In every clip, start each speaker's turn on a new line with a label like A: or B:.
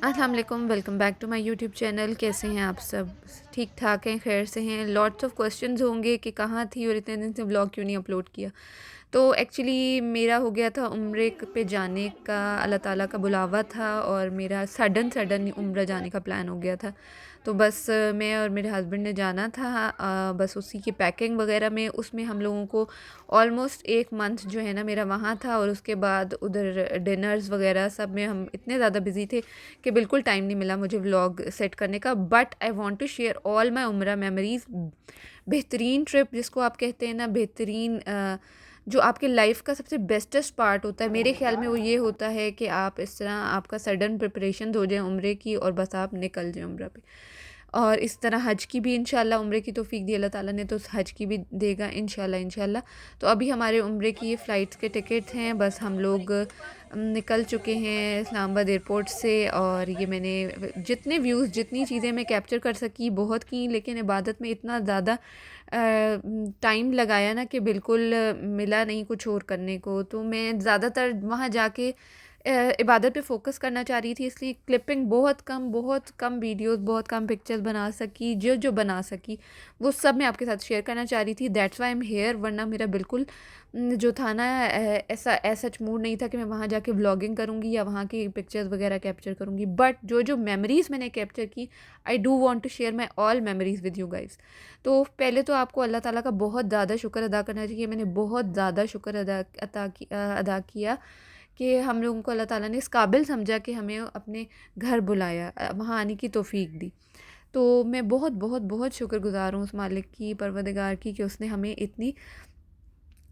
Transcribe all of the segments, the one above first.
A: अस्सलाम वालेकुम, welcome back to my YouTube channel. कैसे हैं आप सब? ठीक ठाक हैं, खैर से हैं। लॉट्स ऑफ क्वेश्चंस होंगे कि कहाँ थी और इतने दिन से व्लॉग क्यों नहीं अपलोड किया। तो एक्चुअली मेरा हो गया था उम्रे पे जाने का, अल्लाह ताला का बुलावा था और मेरा सडन सडन उम्रा जाने का प्लान हो गया था। तो बस मैं और मेरे हस्बैंड ने जाना था। बस उसी की पैकिंग वगैरह में, उसमें हम लोगों को ऑलमोस्ट 1 मंथ जो है ना मेरा वहाँ था। और उसके बाद उधर डिनर्स वगैरह सब में हम इतने ज़्यादा बिजी थे कि बिल्कुल टाइम नहीं मिला मुझे व्लॉग सेट करने का। But I want to share all my Umrah memories. बेहतरीन ट्रिप जिसको आप कहते हैं ना, बेहतरीन जो आपके लाइफ का सबसे बेस्टेस्ट पार्ट होता है मेरे ख्याल में, वो ये होता है कि आप इस तरह आपका सडन प्रिपरेशन हो जाए उम्रे की और बस आप निकल जाए उम्रा पे। और इस तरह हज की भी इंशाल्लाह, उम्रे की तौफीक दी अल्लाह ताला ने तो हज की भी देगा इंशाल्लाह इंशाल्लाह। तो अभी हमारे उम्रे की ये फ़्लाइट्स के टिकट हैं। बस हम लोग निकल चुके हैं इस्लामाबाद एयरपोर्ट से। और ये मैंने जितने व्यूज़, जितनी चीज़ें मैं कैप्चर कर सकी बहुत की, लेकिन इबादत में इतना ज़्यादा टाइम लगाया ना कि बिल्कुल मिला नहीं कुछ और करने को। तो मैं ज़्यादातर वहाँ जाके इबादत पे फ़ोकस करना चाह रही थी, इसलिए क्लिपिंग बहुत कम वीडियोस, बहुत कम पिक्चर्स बना सकी। जो जो बना सकी वो सब मैं आपके साथ शेयर करना चाह रही थी। That's why am here. वरना मेरा बिल्कुल जो था ना, ऐसा सच मूड नहीं था कि मैं वहाँ जाके व्लॉगिंग करूँगी या वहाँ की पिक्चर्स वगैरह कैप्चर करूँगी। बट जो जो मेमोरीज़ मैंने कैप्चर की, I do want to share my all memories with you guys. तो पहले तो आपको अल्लाह ताला का बहुत ज़्यादा शुक्र अदा करना चाहिए। मैंने बहुत ज़्यादा शुक्र अदा किया कि हम लोगों को अल्लाह ताला ने इस काबिल समझा कि हमें अपने घर बुलाया, वहाँ आने की तौफीक दी। तो मैं बहुत बहुत बहुत शुक्रगुज़ार हूँ उस मालिक की, परवरदिगार की, कि उसने हमें इतनी,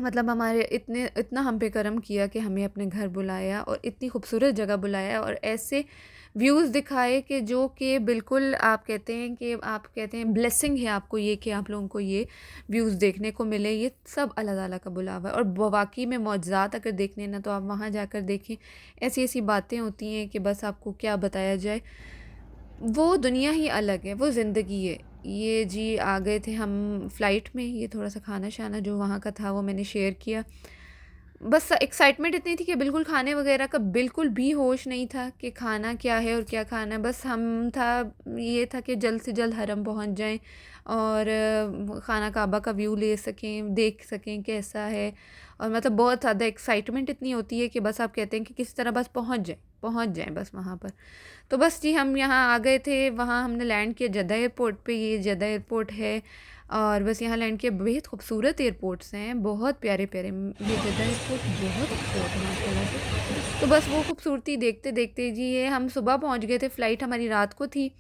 A: मतलब हमारे इतना हम पे करम किया कि हमें अपने घर बुलाया और इतनी खूबसूरत जगह बुलाया और ऐसे व्यूज़ दिखाए कि जो कि बिल्कुल आप कहते हैं ब्लेसिंग है आपको ये, कि आप लोगों को ये व्यूज़ देखने को मिले। ये सब अल्लाह ताला का बुलावा है। और वाकई में मौजज़ात अगर देखने हैं ना, तो आप वहाँ जाकर देखें। ऐसी ऐसी बातें होती हैं कि बस आपको क्या बताया जाए। वो दुनिया ही अलग है, वो ज़िंदगी है। ये जी आ गए थे हम फ़्लाइट में। ये थोड़ा-सा खाना-शाना जो वहाँ का था वो मैंने शेयर किया। बस एक्साइटमेंट इतनी थी कि बिल्कुल खाने वगैरह का बिल्कुल भी होश नहीं था कि खाना क्या है और क्या खाना है। बस ये था कि जल्द से जल्द हरम पहुँच जाएँ और खाना काबा का व्यू ले सकें, देख सकें कैसा है। और मतलब बहुत ज़्यादा एक्साइटमेंट इतनी होती है कि बस आप कहते हैं कि किसी तरह बस पहुँच जाएँ बस वहाँ पर। तो बस जी हम यहाँ आ गए थे। वहाँ हमने लैंड किया जद्दा एयरपोर्ट पे। ये जद्दा एयरपोर्ट है और बस यहाँ लैंड किया। बेहद खूबसूरत एयरपोर्ट्स हैं, बहुत प्यारे-प्यारे। ये जद्दा एयरपोर्ट बहुत खूबसूरत है माशाल्लाह से। तो बस वो खूबसूरती देखते-देखते जी ये हम सुबह पहुँच गए थे। फ़्लाइट हमारी रात को थी।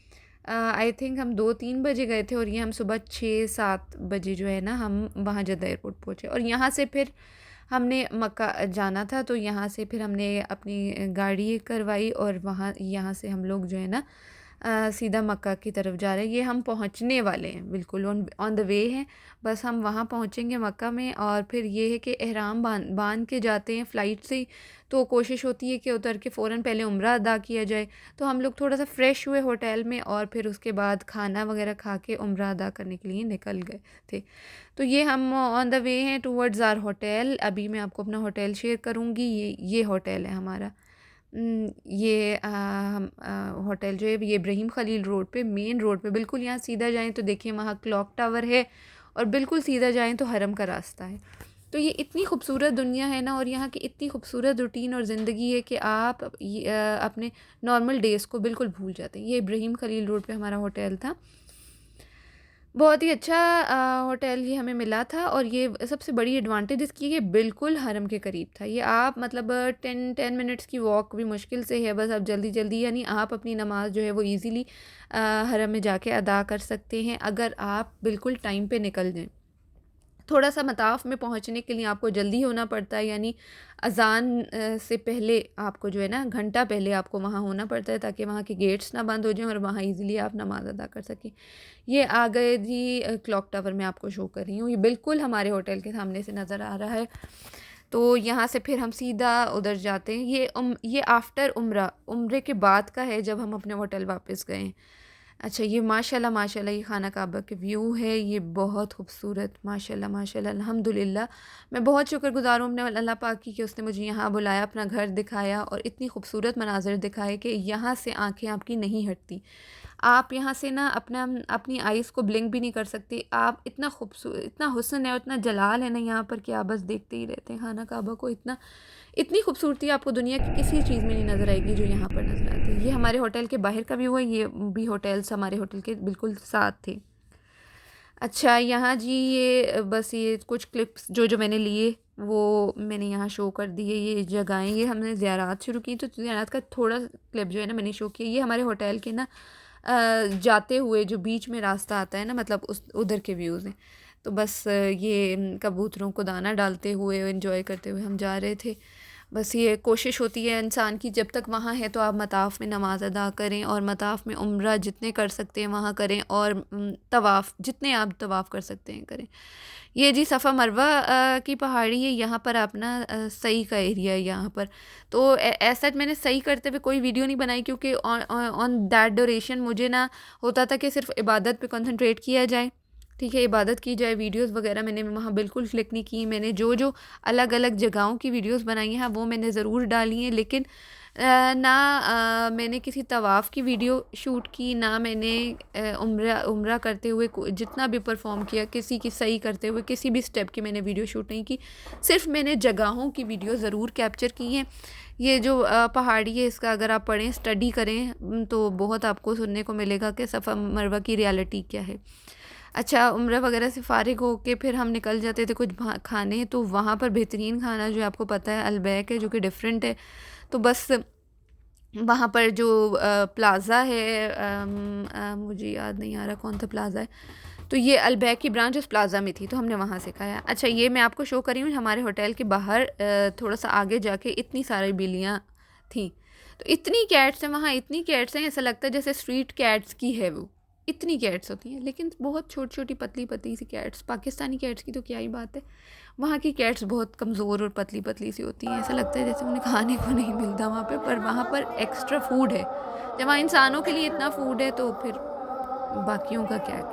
A: आई थिंक हम 2-3 बजे गए थे और ये हम सुबह 6-7 बजे जो है ना हम वहाँ जद्दा एयरपोर्ट पहुँचे। और यहाँ से फिर हमने मक्का जाना था, तो यहाँ से फिर हमने अपनी गाड़ी करवाई और वहाँ यहाँ से हम लोग जो है ना सीधा मक्का की तरफ जा रहे हैं। ये हम पहुँचने वाले हैं, बिल्कुल ऑन ऑन द वे हैं। बस हम वहाँ पहुँचेंगे मक्का में और फिर ये है कि एहराम बांध बांध के जाते हैं फ़्लाइट से ही। तो कोशिश होती है कि उतर के फ़ौरन पहले उम्रा अदा किया जाए। तो हम लोग थोड़ा सा फ्रेश हुए होटल में और फिर उसके बाद खाना वगैरह खा के उम्रा अदा करने के लिए निकल गए थे। तो ये हम ऑन द वे हैं टूवर्ड्स आवर होटल। अभी मैं आपको अपना होटल शेयर करूँगी। ये होटल है हमारा। ये हम होटल जो है ये इब्राहिम खलील रोड पे, मेन रोड पे बिल्कुल। यहाँ सीधा जाएँ तो देखिए वहाँ क्लॉक टावर है और बिल्कुल सीधा जाएँ तो हरम का रास्ता है। तो ये इतनी खूबसूरत दुनिया है ना और यहाँ की इतनी खूबसूरत रूटीन और ज़िंदगी है कि आप अपने नॉर्मल डेज़ को बिल्कुल भूल जाते हैं। ये इब्राहिम खलील रोड पे हमारा होटल था। बहुत ही अच्छा होटल ये हमें मिला था और ये सबसे बड़ी एडवांटेज इसकी ये बिल्कुल हरम के करीब था। ये आप मतलब 10 मिनट्स की वॉक भी मुश्किल से है। बस आप जल्दी-जल्दी यानी आप अपनी नमाज़ जो है वो ईज़िली हरम में जाके अदा कर सकते हैं अगर आप बिल्कुल टाइम पे निकल जाएँ। थोड़ा-सा मताफ़ में पहुँचने के लिए आपको जल्दी होना पड़ता है, यानी अज़ान से पहले आपको जो है ना घंटा पहले आपको वहाँ होना पड़ता है ताकि वहाँ के गेट्स ना बंद हो जाएँ और वहाँ ईज़िली आप नमाज़ अदा कर सकें। ये आ गए जी क्लॉक टावर मैं आपको शो कर रही हूँ। ये बिल्कुल हमारे होटल के सामने से नज़र आ रहा है। तो यहाँ से फिर हम सीधा उधर जाते हैं। ये आफ्टर उम्रे के बाद का है जब हम अपने होटल वापस गए। अच्छा, ये माशाल्लाह माशाल्लाह ये खाना काबा के व्यू है, ये बहुत खूबसूरत, माशाल्लाह माशाल्लाह अल्हम्दुलिल्लाह। मैं बहुत शुक्रगुज़ार हूँ अपने अल्लाह पाक की कि उसने मुझे यहाँ बुलाया, अपना घर दिखाया और इतनी खूबसूरत मनाज़िर दिखाए कि यहाँ से आँखें आपकी नहीं हटती। आप यहाँ से ना अपनी आइज़ को ब्लिंक भी नहीं कर सकते। आप इतना हुस्न है और इतना जलाल है ना यहाँ पर कि आप बस देखते ही रहते हैं खाना काबा को। इतनी खूबसूरती आपको दुनिया की किसी चीज़ में नहीं नज़र आएगी जो यहाँ पर नज़र आती है। ये हमारे होटल के बाहर का व्यू है, ये भी होटल्स हमारे होटल के बिल्कुल साथ थे। अच्छा, यहाँ जी ये बस ये कुछ क्लिप्स जो मैंने लिए वो मैंने यहाँ शो कर दिए। ये जगहें, ये हमने ज़ियारत शुरू की तो ज़ियारत का थोड़ा क्लिप जो है ना मैंने शो किया। ये हमारे होटल के ना जाते हुए जो बीच में रास्ता आता है ना, मतलब उस उधर के व्यूज़ हैं। तो बस ये कबूतरों को दाना डालते हुए एंजॉय करते हुए हम जा रहे थे। बस ये कोशिश होती है इंसान की, जब तक वहाँ है तो आप मताफ़ में नमाज़ अदा करें और मताफ़ में उम्रा जितने कर सकते हैं वहाँ करें और तवाफ़ जितने आप तवाफ़ कर सकते हैं करें। ये जी सफ़ा मरवा की पहाड़ी है, यहाँ पर आप ना सही का एरिया है यहाँ पर। तो ऐसा मैंने सही करते हुए कोई वीडियो नहीं बनाई क्योंकि ऑन दैट ड्यूरेशन मुझे ना होता था कि सिर्फ इबादत पे कंसंट्रेट किया जाए, ठीक है, इबादत की जाए। वीडियोस वगैरह मैंने वहाँ बिल्कुल क्लिक नहीं की। मैंने जो अलग अलग जगहों की वीडियोस बनाई हैं वो मैंने ज़रूर डाली हैं, लेकिन ना मैंने किसी तवाफ़ की वीडियो शूट की, ना मैंने उम्रा करते हुए जितना भी परफॉर्म किया किसी की सही करते हुए किसी भी स्टेप की मैंने वीडियो शूट नहीं की। सिर्फ मैंने जगहों की वीडियो ज़रूर कैप्चर की हैं। ये जो पहाड़ी है इसका अगर आप पढ़ें, स्टडी करें तो बहुत आपको सुनने को मिलेगा कि सफ़ा मरवा की रियलिटी क्या है। अच्छा, उम्रा वगैरह से फ़ारिग होके फिर हम निकल जाते थे कुछ खाने, तो वहाँ पर बेहतरीन खाना जो आपको पता है अलबैक है, जो कि डिफरेंट है। तो बस वहाँ पर जो प्लाज़ा है, मुझे याद नहीं आ रहा कौन सा प्लाज़ा है, तो ये अलबैक की ब्रांच उस प्लाज़ा में थी तो हमने वहाँ से खाया। अच्छा, ये मैं आपको शो कर रही हूँ हमारे होटल के बाहर थोड़ा सा आगे जाके इतनी सारी बिल्लियाँ थीं। तो इतनी कैट्स हैं वहाँ, इतनी कैट्स हैं, ऐसा लगता है जैसे स्ट्रीट कैट्स की है वो, इतनी कैट्स होती हैं। लेकिन बहुत छोटी छोटी पतली पतली सी कैट्स, पाकिस्तानी कैट्स की तो क्या ही बात है, वहाँ की कैट्स बहुत कमज़ोर और पतली पतली सी होती हैं। ऐसा लगता है जैसे उन्हें खाने को नहीं मिलता वहाँ पे, पर वहाँ पर एक्स्ट्रा फूड है। जब वहाँ इंसानों के लिए इतना फूड है तो फिर बाकियों का क्या।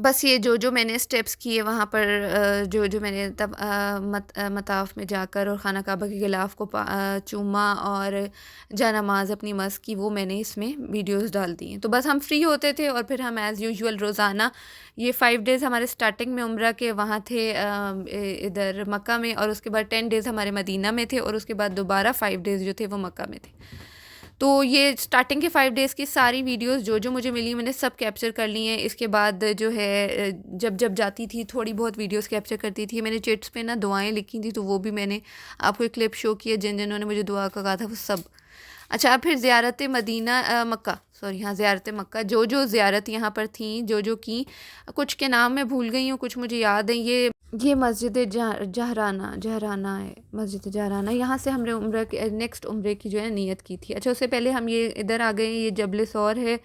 A: बस ये जो मैंने स्टेप्स किए वहाँ पर, जो मैंने तब मताफ़ में जाकर और खाना काबा के गिलाफ़ को चूमा और जानमाज़ अपनी मस की, वो मैंने इसमें वीडियोस डाल दी हैं। तो बस हम फ्री होते थे और फिर हम एज़ यूजुअल रोज़ाना ये 5 डेज़ हमारे स्टार्टिंग में उम्रा के वहाँ थे इधर मक्का में, और उसके बाद 10 डेज़ हमारे मदीना में थे, और उसके बाद दोबारा 5 डेज़ जो थे वो मक्का में थे। तो ये स्टार्टिंग के 5 डेज़ की सारी वीडियोस जो मुझे मिली मैंने सब कैप्चर कर ली हैं। इसके बाद जो है जब जाती थी थोड़ी बहुत वीडियोस कैप्चर करती थी। मैंने चिट्स पे ना दुआएं लिखी थी तो वो भी मैंने आपको एक क्लिप शो किया, जिन्होंने मुझे दुआ का कहा था वो सब। अच्छा, फिर ज़ियारत मदीना मक्का, सॉरी हाँ, ज़ियारत मक्का, जो ज़ियारत यहाँ पर थी जो की, कुछ के नाम मैं भूल गई हूँ, कुछ मुझे याद है। ये मस्जिद जहराना है, मस्जिद जहराना। यहाँ से हमने उम्रा के नेक्स्ट उम्रे की जो है नियत की थी। अच्छा, उससे पहले हम ये इधर आ गए, ये जबल सौर है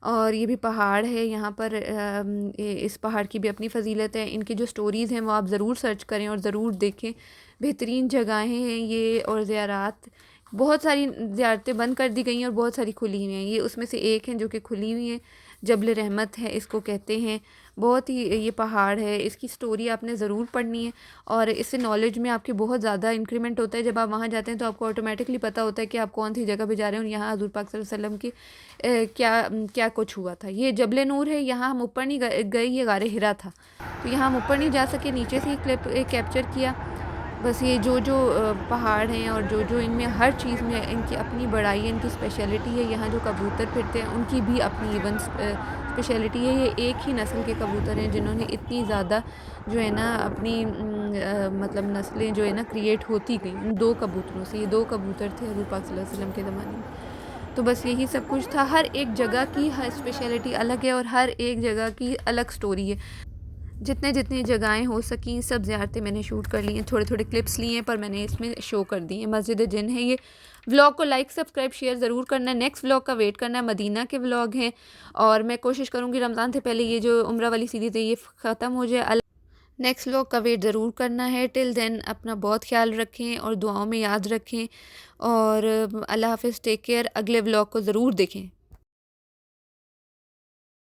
A: और ये भी पहाड़ है यहाँ पर। इस पहाड़ की भी अपनी फ़जीलत है, इनकी जो स्टोरीज़ हैं वो आप ज़रूर सर्च करें और ज़रूर देखें। बेहतरीन जगहें हैं ये, और ज़ियारत बहुत सारी ज़ियारतें बंद कर दी गई हैं और बहुत सारी खुली हुई हैं। ये उसमें से एक हैं जो कि खुली हुई हैं, जबल रहमत है इसको कहते हैं। बहुत ही ये पहाड़ है, इसकी स्टोरी आपने ज़रूर पढ़नी है और इससे नॉलेज में आपके बहुत ज़्यादा इंक्रीमेंट होता है। जब आप वहाँ जाते हैं तो आपको ऑटोमेटिकली पता होता है कि आप कौन सी जगह पे जा रहे हैं और यहाँ हज़ूर पाक सल्लल्लाहु अलैहि वसल्लम की क्या कुछ हुआ था। ये जबल नूर है, यहाँ हम ऊपर नहीं गए, ये गारे हिरा था, तो यहाँ हम ऊपर नहीं जा सके, नीचे से ही क्लिप कैप्चर किया। बस ये जो पहाड़ हैं और जो इनमें हर चीज़ में इनकी अपनी बड़ाई है, इनकी स्पेशलिटी है। यहाँ जो कबूतर फिरते हैं उनकी भी अपनी इवन स्पेशलिटी है, ये एक ही नस्ल के कबूतर हैं जिन्होंने इतनी ज़्यादा जो है ना अपनी मतलब नस्लें जो है ना क्रिएट होती गई उन 2 कबूतरों से। ये 2 कबूतर थे हज़ूर पाक सल्लल्लाहु अलैहि वसल्लम के ज़माने में। तो बस यही सब कुछ था। हर एक जगह की हर स्पेशलिटी अलग है और हर एक जगह की अलग स्टोरी है। जितने जितनी जगहें हो सकी सब ज़ियारतें मैंने शूट कर ली हैं, थोड़े थोड़े क्लिप्स लिए हैं पर मैंने इसमें शो कर दी हैं। मस्जिद जिन है ये। व्लॉग को लाइक सब्सक्राइब शेयर ज़रूर करना है। नेक्स्ट व्लॉग का वेट करना है। मदीना के व्लॉग हैं और मैं कोशिश करूँगी रमज़ान से पहले ये जो उम्रा वाली सीरीज़ है ये ख़त्म हो जाए। नेक्स्ट व्लॉग का वेट ज़रूर करना है। टिल देन अपना बहुत ख्याल रखें और दुआओं में याद रखें और अल्लाह हाफ़िज़, टेक केयर। अगले व्लॉग को ज़रूर देखें।